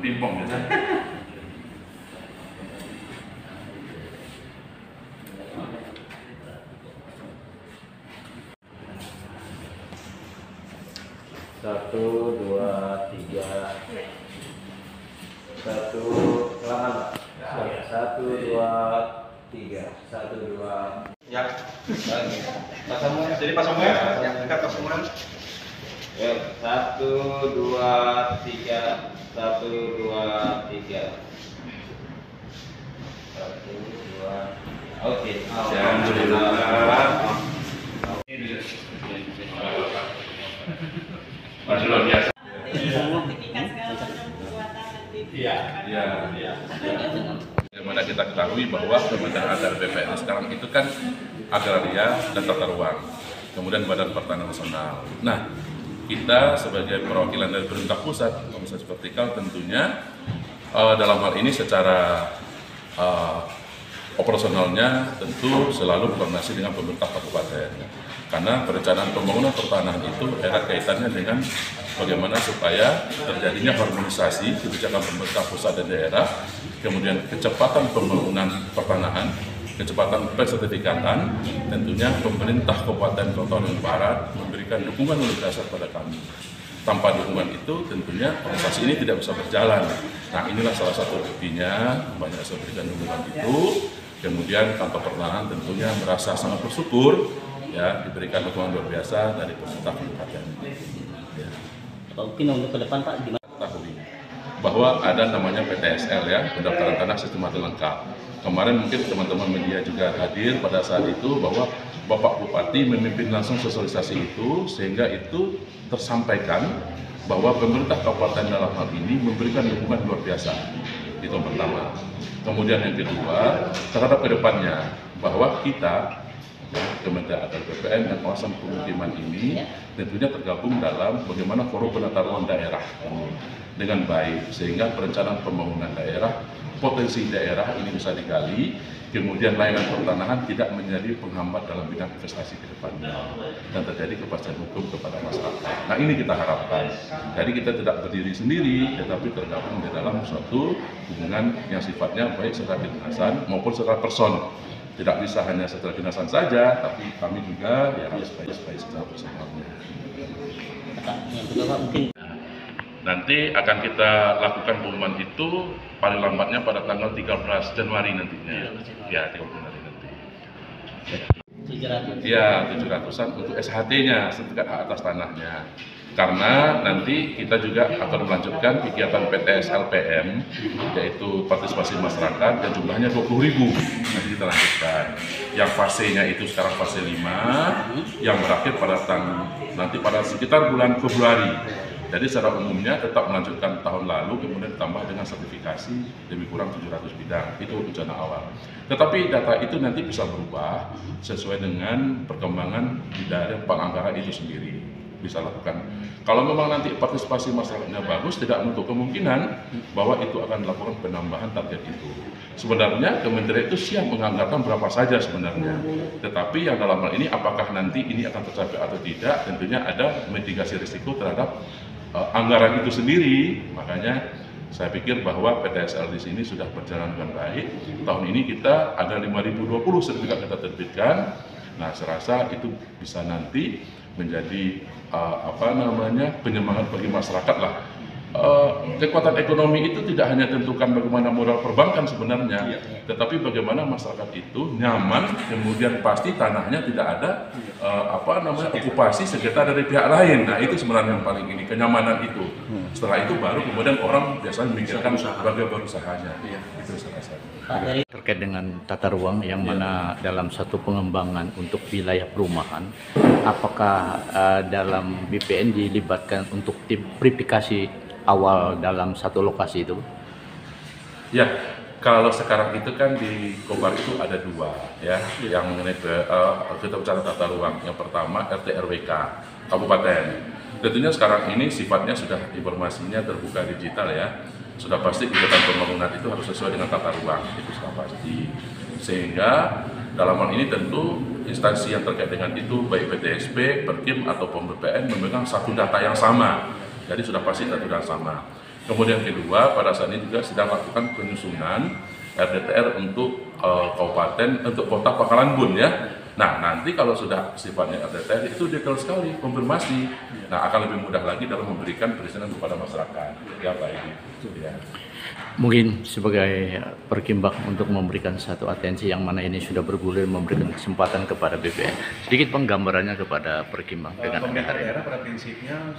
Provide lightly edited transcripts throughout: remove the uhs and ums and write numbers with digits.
pingpong biasanya. Satu, dua, tiga. Satu, selamat. Satu, dua, tiga. Satu, dua. Ya. Pak Samuel. Jadi Pak Samuel, ya, dekat Pak Samuel. Ya, satu, dua, tiga. Satu, dua, tiga. Satu, dua. Oke. Alhamdulillah. Masih luar biasa. Iya. Bagaimana kita ketahui bahwa Kementerian Agraria BPN sekarang itu kan agraria dan tata ruang, kemudian Badan Pertanahan Nasional. Nah, kita sebagai perwakilan dari pemerintah pusat, Komisaris Vertikal tentunya dalam hal ini secara operasionalnya tentu selalu berkoordinasi dengan pemerintah kabupaten. Karena perencanaan pembangunan pertanahan itu erat kaitannya dengan bagaimana supaya terjadinya harmonisasi kebijakan pemerintah pusat dan daerah, kemudian kecepatan pembangunan pertanahan, kecepatan pensertifikatan, tentunya pemerintah Kabupaten Kota Bandung Barat memberikan dukungan luar biasa pada kami. Tanpa dukungan itu tentunya organisasi ini tidak bisa berjalan. Nah, inilah salah satu buktinya, banyak saya berikan dukungan itu, kemudian kantor pertanahan tentunya merasa sangat bersyukur ya diberikan dukungan luar biasa dari pemerintah kabupaten. Ya. Mungkin untuk ke depan Pak gimana? Ketahui bahwa ada namanya PTSL ya, pendaftaran tanah sistematis lengkap. Kemarin mungkin teman-teman media juga hadir pada saat itu bahwa Bapak Bupati memimpin langsung sosialisasi itu sehingga itu tersampaikan bahwa pemerintah kabupaten dalam hal ini memberikan dukungan luar biasa. Itu yang pertama. Kemudian yang kedua, terhadap kedepannya bahwa kita Kementerian Agraria BPN dan kawasan pemukiman ini tentunya tergabung dalam bagaimana forum penata ruang daerah dengan baik sehingga perencanaan pembangunan daerah, potensi daerah ini bisa digali, kemudian layanan pertanahan tidak menjadi penghambat dalam bidang investasi ke depannya dan terjadi kepastian hukum kepada masyarakat. Nah, ini kita harapkan. Jadi kita tidak berdiri sendiri, tetapi tergabung di dalam suatu hubungan yang sifatnya baik secara kedinasan maupun secara person. Tidak bisa hanya secara kedinasan saja, tapi kami juga ya harus baik secara personalnya. Yang kedua mungkin Nanti akan kita lakukan pengumuman itu paling lambatnya pada tanggal 13 Januari nantinya. Ya, 13 Januari nanti. 700. Ya, 700-an untuk SHT-nya, sertifikat hak atas tanahnya. Karena nanti kita juga akan melanjutkan kegiatan PTSLPM, yaitu partisipasi masyarakat, dan jumlahnya 20.000. Nanti kita lanjutkan. Yang fasenya itu sekarang fase 5, yang berakhir pada nanti pada sekitar bulan Februari. Jadi secara umumnya tetap melanjutkan tahun lalu, kemudian ditambah dengan sertifikasi lebih kurang 700 bidang. Itu rencana awal. Tetapi data itu nanti bisa berubah sesuai dengan perkembangan dari penganggaran itu sendiri. Bisa lakukan. Kalau memang nanti partisipasi masyarakatnya bagus, tidak menutup kemungkinan bahwa itu akan dilakukan penambahan target itu. Sebenarnya Kementerian itu siap menganggarkan berapa saja sebenarnya. Tetapi yang dalam hal ini apakah nanti ini akan tercapai atau tidak, tentunya ada mitigasi risiko terhadap anggaran itu sendiri. Makanya saya pikir bahwa PTSL di sini sudah berjalan dengan baik. Tahun ini kita ada 5.020 sertifikat kita terbitkan. Nah, saya rasa itu bisa nanti menjadi penyemangat bagi masyarakat lah. Kekuatan ekonomi itu tidak hanya tentukan bagaimana modal perbankan sebenarnya, tetapi bagaimana masyarakat itu nyaman, kemudian pasti tanahnya tidak ada okupasi sengketa dari pihak lain. Nah, itu sebenarnya yang paling ini, kenyamanan itu. Setelah itu baru kemudian orang biasanya memikirkan bagaimana berusahanya. Itu saya rasa. Terkait dengan tata ruang yang mana dalam satu pengembangan untuk wilayah perumahan, apakah dalam BPN dilibatkan untuk tim verifikasi awal dalam satu lokasi itu? Ya, kalau sekarang itu kan di Kobar itu ada dua ya, yang mengenai kita bicara tata ruang. Yang pertama RT RWK Kabupaten. Tentunya sekarang ini sifatnya sudah informasinya terbuka digital ya. Sudah pasti kegiatan pembangunan itu harus sesuai dengan tata ruang, itu sudah pasti. Sehingga dalam hal ini tentu instansi yang terkait dengan itu baik PTSP, Perkim ataupun BPN memegang satu data yang sama. Jadi sudah pasti satu data sama. Kemudian kedua, pada saat ini juga sedang lakukan penyusunan RDTR untuk kabupaten, untuk kota Pangkalan Bun ya. Nah, nanti kalau sudah sifatnya RDTR itu detail sekali, konfirmasi. Nah, akan lebih mudah lagi dalam memberikan perizinan kepada masyarakat. Ya, baik itu ya. Mungkin sebagai perkimbang untuk memberikan satu atensi yang mana ini sudah bergulir, memberikan kesempatan kepada BPN. Sedikit penggambarannya kepada perkimbang dengan pemerintah anggaran. daerah pada prinsipnya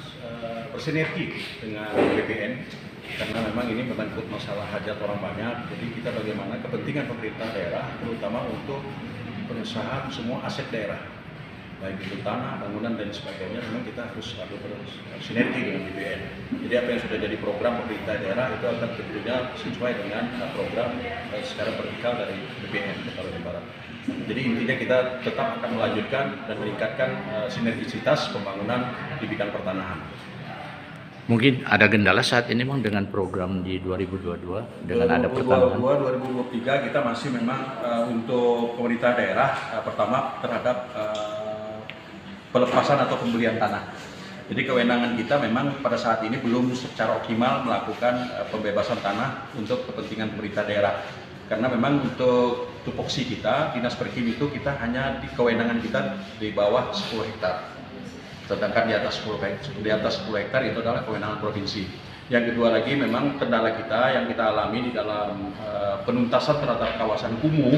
bersinergi dengan BPN karena memang ini menyangkut masalah hajat orang banyak. Jadi kita bagaimana kepentingan pemerintah daerah terutama untuk pengusahaan semua aset daerah, baik itu tanah, bangunan dan sebagainya, memang kita harus bersinergi dengan BPN. Jadi apa yang sudah jadi program pemerintah daerah itu akan tentunya sesuai dengan program secara vertikal dari BPN Kota Lombok Barat. Jadi intinya kita tetap akan melanjutkan dan meningkatkan sinergisitas pembangunan di bidang pertanahan. Mungkin ada kendala saat ini Bang dengan program di 2022 dengan ada pertambahan. 2022 kita masih memang untuk pemerintah daerah pertama terhadap pelepasan atau pembelian tanah. Jadi kewenangan kita memang pada saat ini belum secara optimal melakukan pembebasan tanah untuk kepentingan pemerintah daerah. Karena memang untuk tupoksi kita, Dinas Perkim itu kita hanya di kewenangan kita di bawah 10 hektar. Sedangkan di atas 10 hektar itu adalah kewenangan provinsi. Yang kedua lagi memang kendala kita yang kita alami di dalam penuntasan terhadap kawasan kumuh,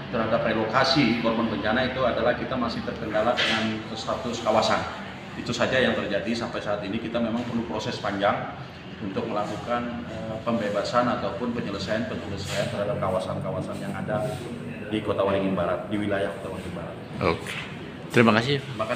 terhadap relokasi korban bencana itu adalah kita masih terkendala dengan status kawasan. Itu saja yang terjadi sampai saat ini. Kita memang perlu proses panjang untuk melakukan pembebasan ataupun penyelesaian terhadap kawasan-kawasan yang ada di Kota Waringin Barat, di wilayah Kota Waringin Barat. Oke. Terima kasih. Terima kasih.